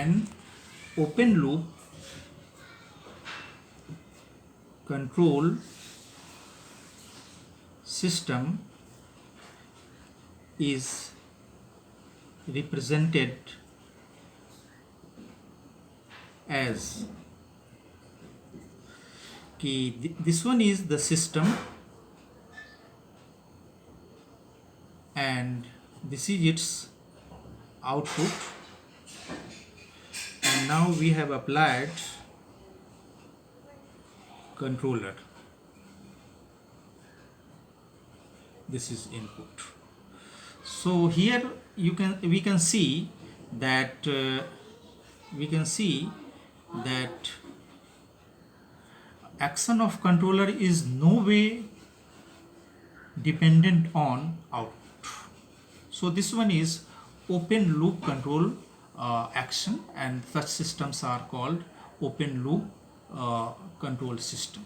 an open loop control system is represented as this one is the system and this is its output, and now we have applied controller. This is input. So here we can see that action of controller is no way dependent on output. So this one is open loop control action, and such systems are called open loop control system.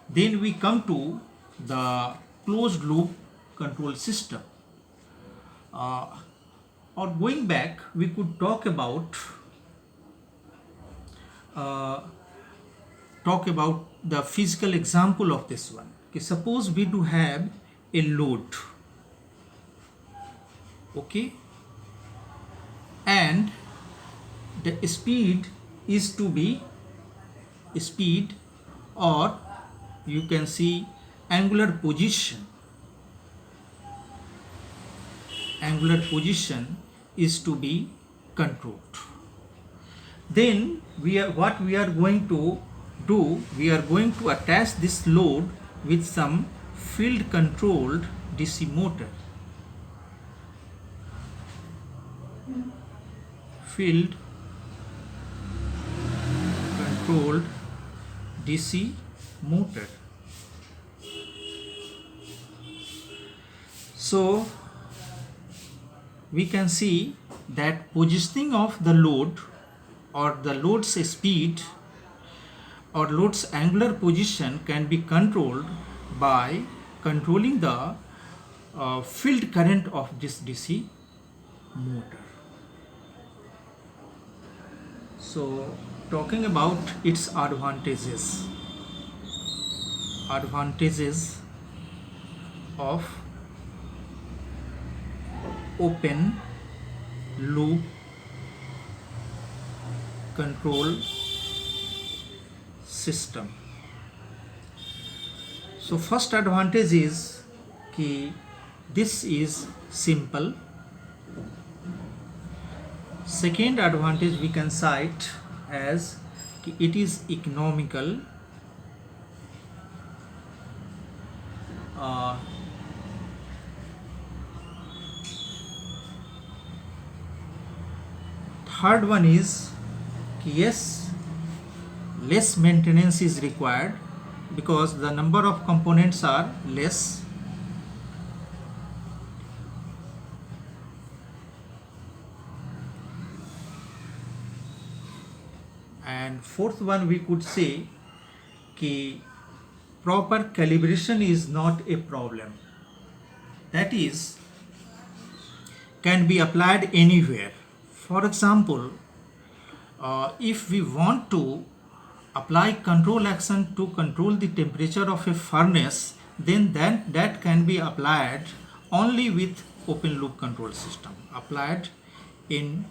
Then we come to the closed loop control system. Or going back, we could talk about the physical example of this one. Okay, suppose we do have a load, okay, and the speed is to be speed, or you can see angular position is to be controlled. Then what we are going to do, we are going to attach this load with some field controlled DC motor. Field controlled DC motor. So we can see that positioning of the load, or the load's speed or load's angular position, can be controlled by controlling the field current of this DC motor. So talking about its advantages of open loop control system. So first advantage is कि this is simple. Second advantage we can cite as कि it is economical. Third one is yes, less maintenance is required because the number of components are less. And fourth one, we could say कि proper calibration is not a problem. That is, can be applied anywhere. For example, if we want to apply control action to control the temperature of a furnace, then that can be applied only with open loop control system, applied in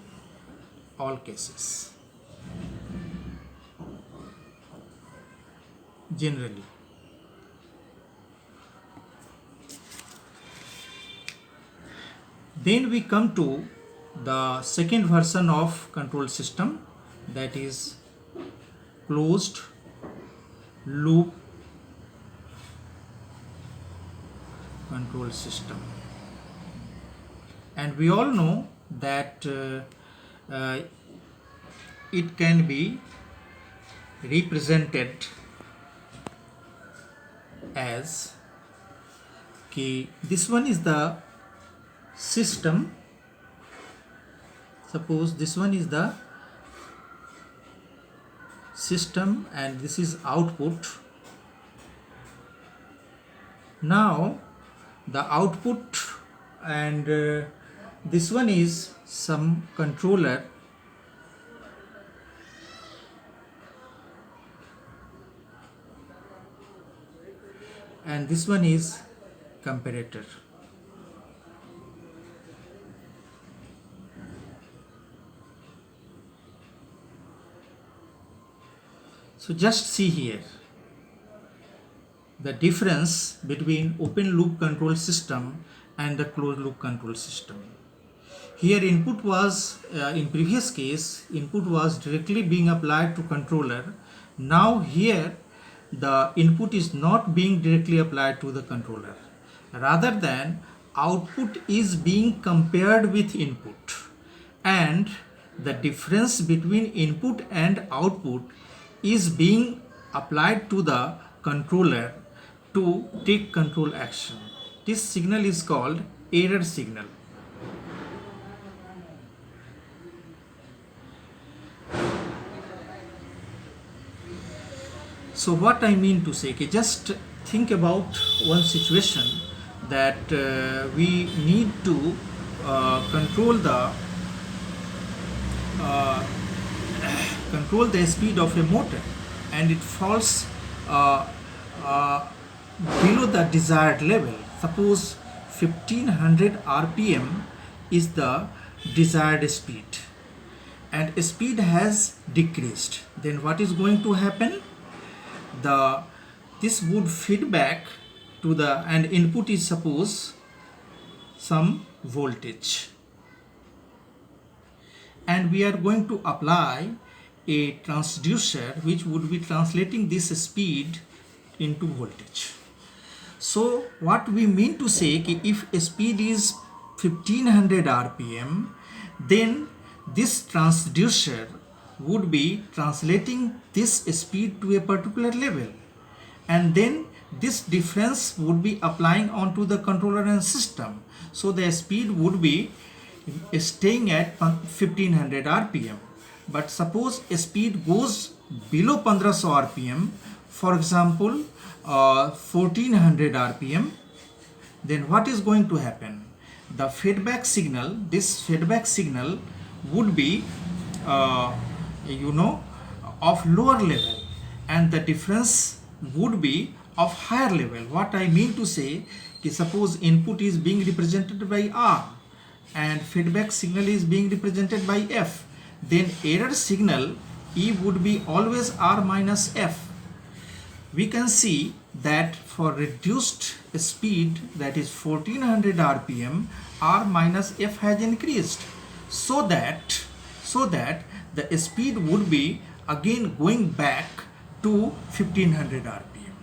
all cases generally. Then we come to the second version of control system, that is closed loop control system. And we all know that it can be represented as कि this one is the system. Suppose this one is the system and this is output. Now the output, and this one is some controller and this one is comparator. So just see here the difference between open loop control system and the closed loop control system. Here input was, in previous case, input was directly being applied to controller. Now here the input is not being directly applied to the controller. Rather than output is being compared with input, and the difference between input and output is being applied to the controller to take control action. This signal is called error signal. So what I mean to say, okay, just think about one situation that we need to control the speed of a motor, and it falls below the desired level. Suppose 1500 rpm is the desired speed, and speed has decreased. Then what is going to happen? This would feed back to the, and input is suppose some voltage, and we are going to apply a transducer which would be translating this speed into voltage. So what we mean to say, if speed is 1500 rpm, then this transducer would be translating this speed to a particular level, and then this difference would be applying onto the controller and system. So the speed would be staying at 1500 rpm. But suppose speed goes below 1500 rpm, for example 1400 rpm, then what is going to happen? The feedback signal, this feedback signal would be of lower level, and the difference would be of higher level. What I mean to say is, suppose input is being represented by R and feedback signal is being represented by F, then error signal E would be always R minus F. We can see that for reduced speed, that is 1400 rpm, R minus F has increased, so that the speed would be again going back to 1500 rpm.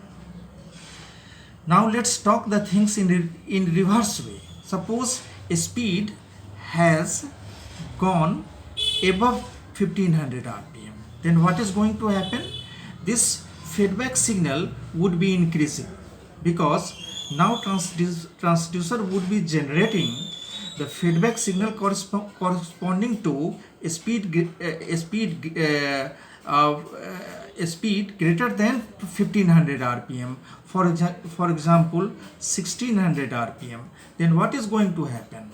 Now let's talk the things in reverse way. Suppose speed has gone above 1500 rpm, then what is going to happen? This feedback signal would be increasing, because now transducer would be generating the feedback signal corresponding to speed greater than 1500 rpm, for example 1600 rpm. Then what is going to happen?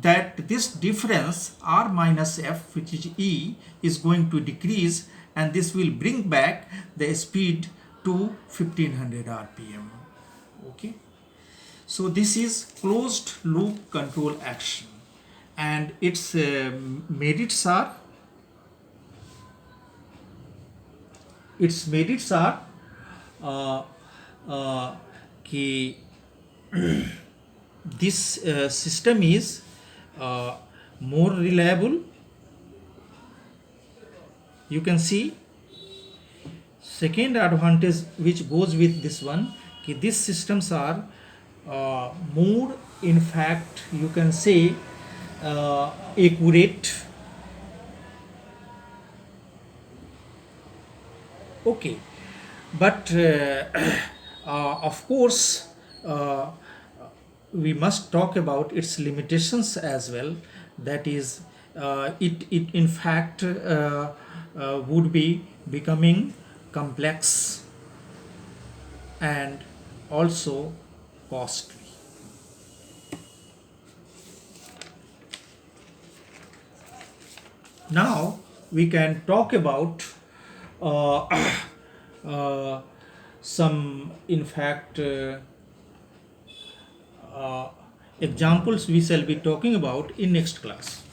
That this difference R minus F, which is E, is going to decrease, and this will bring back the speed to 1500 rpm. Okay, so this is closed loop control action, and its merits are कि this system is more reliable. You can see second advantage which goes with this one, कि these systems are more, in fact you can say, accurate. Okay, but of course we must talk about its limitations as well. That is, it in fact would be becoming complex and also costly. Now we can talk about some in fact examples we shall be talking about in next class.